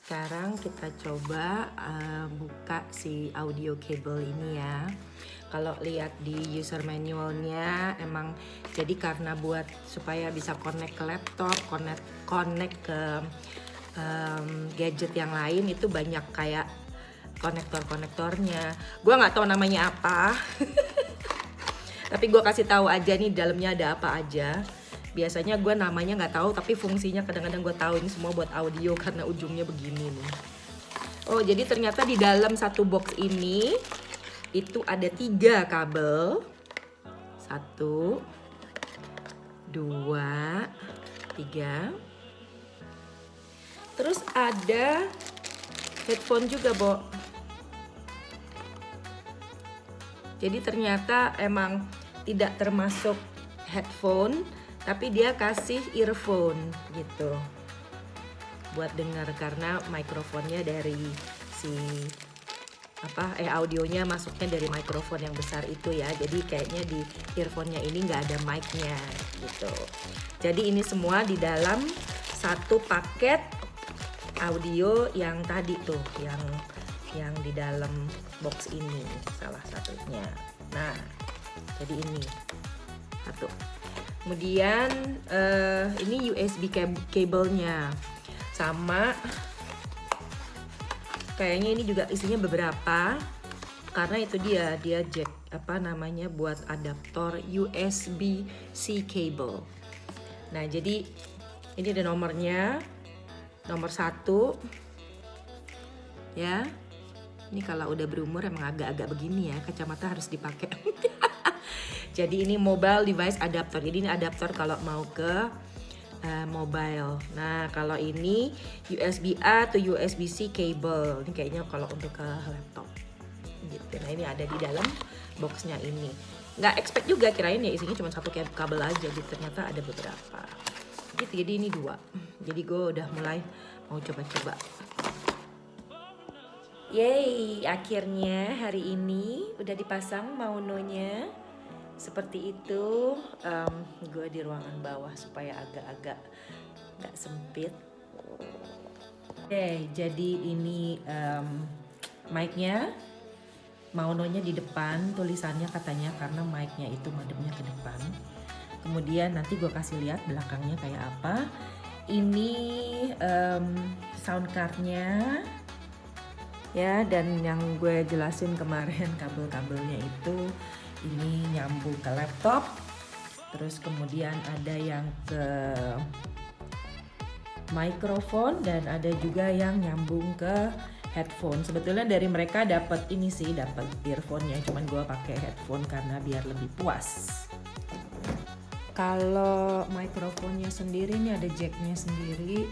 sekarang kita coba buka si audio cable ini ya. Kalau lihat di user manualnya emang jadi karena buat supaya bisa connect ke laptop, connect ke gadget yang lain itu banyak kayak konektornya. Gua nggak tahu namanya apa. Tapi gue kasih tahu aja nih dalamnya ada apa aja. Biasanya gue namanya nggak tahu tapi fungsinya kadang-kadang gue tahu. Ini semua buat audio karena ujungnya begini nih. Oh jadi ternyata di dalam satu box ini itu ada 3 kabel. 1, 2, 3. Terus ada headphone juga, Bo. Jadi ternyata emang tidak termasuk headphone, tapi dia kasih earphone gitu buat dengar karena mikrofonnya dari si audionya masuknya dari mikrofon yang besar itu ya. Jadi kayaknya di earphone-nya ini nggak ada mic-nya gitu. Jadi ini semua di dalam satu paket audio yang tadi tuh, yang di dalam box ini salah satunya. Nah, jadi ini satu. Kemudian ini USB kabelnya sama. Kayaknya ini juga isinya beberapa karena itu dia jack buat adaptor USB-C cable. Nah, jadi ini ada nomornya. Nomor 1 ya. Ini kalau udah berumur emang agak-agak begini ya, kacamata harus dipakai. Jadi ini mobile device adapter. Jadi ini adapter kalau mau ke mobile. Nah kalau ini USB-A atau USB-C cable. Ini kayaknya kalau untuk ke laptop. Gitu. Nah ini ada di dalam boxnya ini. Nggak expect juga kirain ya isinya cuma satu kabel aja. Gitu. Ternyata ada beberapa. Gitu. Jadi ini 2. Jadi gue udah mulai mau coba-coba. Yeay, akhirnya hari ini udah dipasang Maononya. Seperti itu, gue di ruangan bawah supaya agak-agak gak sempit. Oke, jadi ini mic-nya, Maononya di depan, tulisannya katanya karena mic-nya itu madepnya ke depan. Kemudian nanti gue kasih lihat belakangnya kayak apa. Ini sound card-nya. Ya, dan yang gue jelasin kemarin kabel-kabelnya itu ini nyambung ke laptop, terus kemudian ada yang ke mikrofon dan ada juga yang nyambung ke headphone. Sebetulnya dari mereka dapat ini sih, dapat earphone-nya, cuman gue pakai headphone karena biar lebih puas. Kalau mikrofonnya sendiri ini ada jacknya sendiri,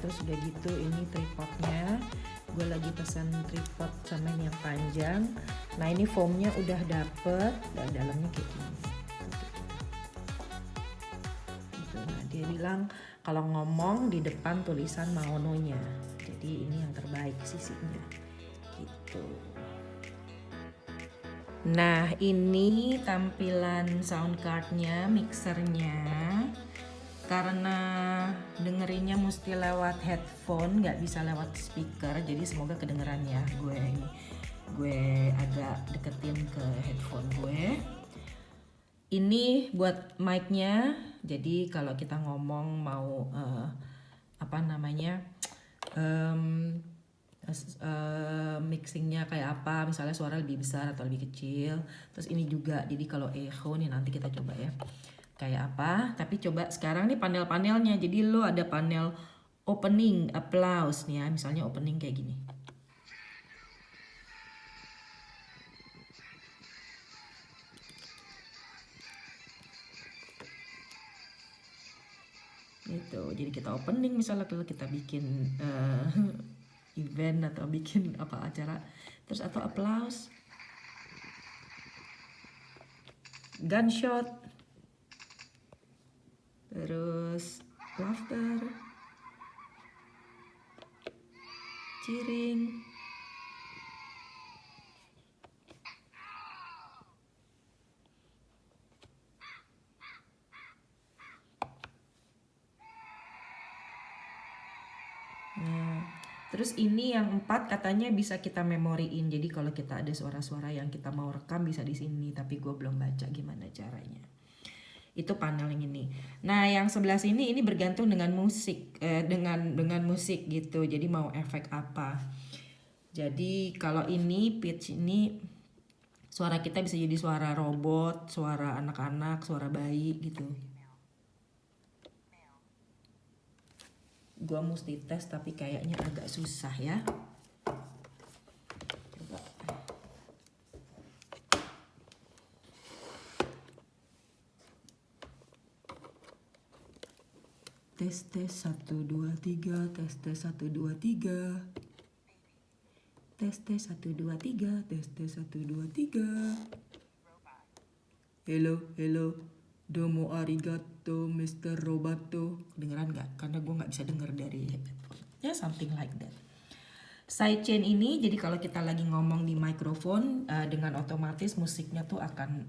terus udah gitu ini tripodnya. Gue lagi pesan tripod sama yang panjang. Nah ini foamnya udah dapet dan dalamnya kayak gini. Nah, dia bilang kalau ngomong di depan tulisan Maononya. Jadi ini yang terbaik sisinya. Gitu. Nah ini tampilan sound cardnya, mixernya. Karena dengerinnya mesti lewat headphone, nggak bisa lewat speaker, jadi semoga kedengeran ya. Gue agak deketin ke headphone gue. Ini buat mic-nya, jadi kalau kita ngomong mau mixingnya kayak apa, misalnya suara lebih besar atau lebih kecil. Terus ini juga, jadi kalau echo nih nanti kita coba ya kayak apa. Tapi coba sekarang nih panel-panelnya. Jadi lo ada panel opening, applause nih ya. Misalnya opening kayak gini. Gitu. Jadi kita opening misalnya kalau kita bikin event atau bikin apa acara. Terus atau applause. Gunshot. Terus laughter. Cheering. Nah, Terus ini yang 4 katanya bisa kita memoriin. Jadi kalau kita ada suara-suara yang kita mau rekam bisa di sini, tapi gue belum baca gimana caranya. Itu panel yang ini. Nah, yang sebelah sini ini bergantung dengan musik, dengan musik gitu. Jadi mau efek apa. Jadi kalau ini pitch ini suara kita bisa jadi suara robot, suara anak-anak, suara bayi gitu. Gua mesti tes tapi kayaknya agak susah ya. Coba. Tes 1 2 3, tes 1 2 3. Tes 1 2 3, tes 1 2 3. Hello. Domo arigato, Mr. Roboto. Kedengeran nggak? Karena gue nggak bisa denger dari headphone. Ya, something like that. Sidechain ini, jadi kalau kita lagi ngomong di mikrofon, dengan otomatis musiknya tuh akan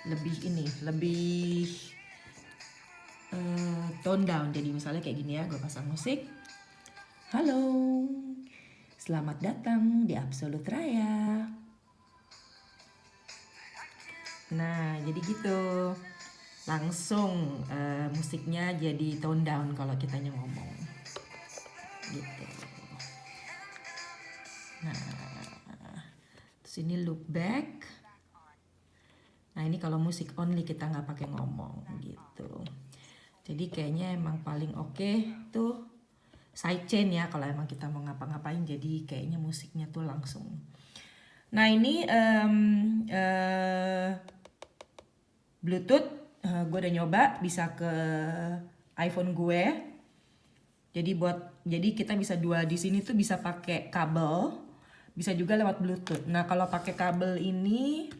lebih tone down. Jadi misalnya kayak gini ya, gue pasang musik. Halo, selamat datang di Absolut Raya. Nah, jadi gitu. Langsung musiknya jadi tone down kalau kitanya ngomong. Gitu. Nah, terus ini loop back. Nah, ini kalau musik only kita nggak pakai ngomong gitu. Jadi kayaknya emang paling oke tuh sidechain ya kalau emang kita mau ngapa-ngapain. Jadi kayaknya musiknya tuh langsung. Nah, ini Bluetooth, gue udah nyoba bisa ke iPhone gue. Jadi kita bisa dua di sini tuh bisa pakai kabel, bisa juga lewat Bluetooth. Nah, kalau pakai kabel ini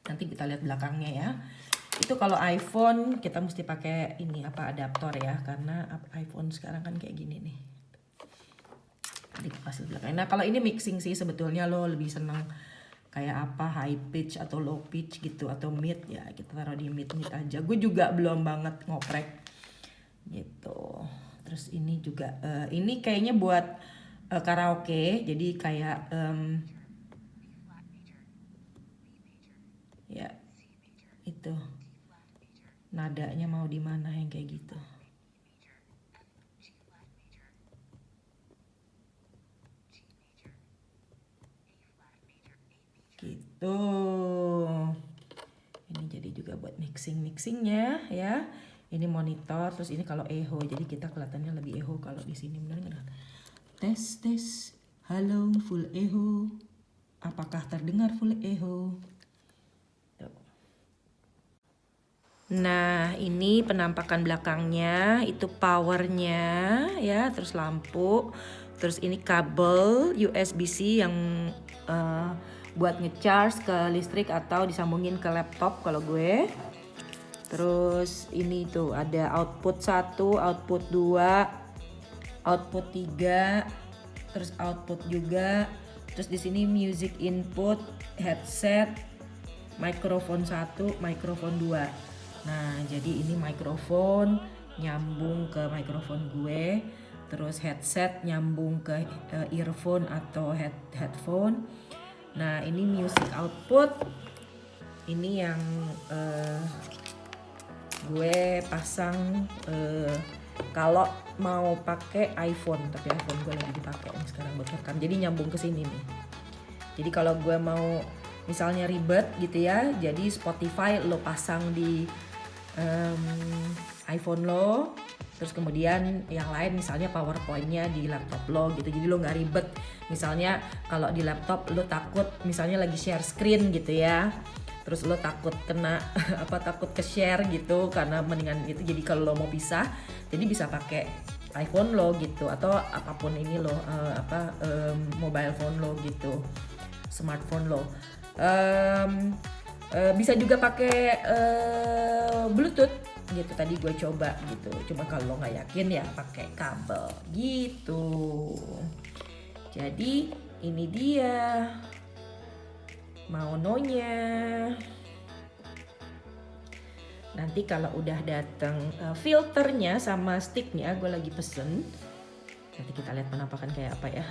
nanti kita lihat belakangnya ya. Itu kalau iPhone kita mesti pakai ini adaptor ya, karena iPhone sekarang kan kayak gini nih. Di hasil belakang. Nah, kalau ini mixing sih sebetulnya lo lebih senang kayak high pitch atau low pitch gitu atau mid ya, kita taruh di mid aja. Gue juga belum banget ngoprek gitu. Terus ini juga ini kayaknya buat karaoke, jadi kayak ya itu nadanya mau di mana yang kayak gitu. Gitu. Ini jadi juga buat mixingnya ya. Ini monitor, terus ini kalau echo, jadi kita kelihatannya lebih echo kalau di sini. Benar nggak? Tes. Halo, full echo. Apakah terdengar full echo? Tuh. Nah, ini penampakan belakangnya, itu powernya ya, terus lampu, terus ini kabel USB-C yang buat ngecharge ke listrik atau disambungin ke laptop kalau gue. Terus ini tuh ada output 1, output 2, output 3, terus output juga. Terus di sini music input, headset, mikrofon 1, mikrofon 2. Nah, jadi ini mikrofon nyambung ke mikrofon gue. Terus headset nyambung ke earphone atau headphone. Nah, ini music output. Ini yang gue pasang kalau mau pakai iPhone, tapi iPhone gue lagi dipakai nih sekarang buat rekam. Jadi nyambung ke sini nih. Jadi kalau gue mau misalnya ribet gitu ya, jadi Spotify lo pasang di iPhone lo, terus kemudian yang lain misalnya PowerPoint-nya di laptop lo gitu. Jadi lo nggak ribet. Misalnya kalau di laptop lo takut misalnya lagi share screen gitu ya, terus lo takut kena takut ke share gitu, karena mendingan gitu. Jadi kalau lo mau pisah, jadi bisa pakai iPhone lo gitu, atau apapun ini lo mobile phone lo gitu, smartphone lo. Bisa juga pakai Bluetooth gitu. Tadi gue coba gitu, cuma kalau nggak yakin ya pakai kabel gitu. Jadi ini dia Maononya. Nanti kalau udah datang filternya sama sticknya, gue lagi pesen. Nanti kita lihat penampakan kayak apa ya.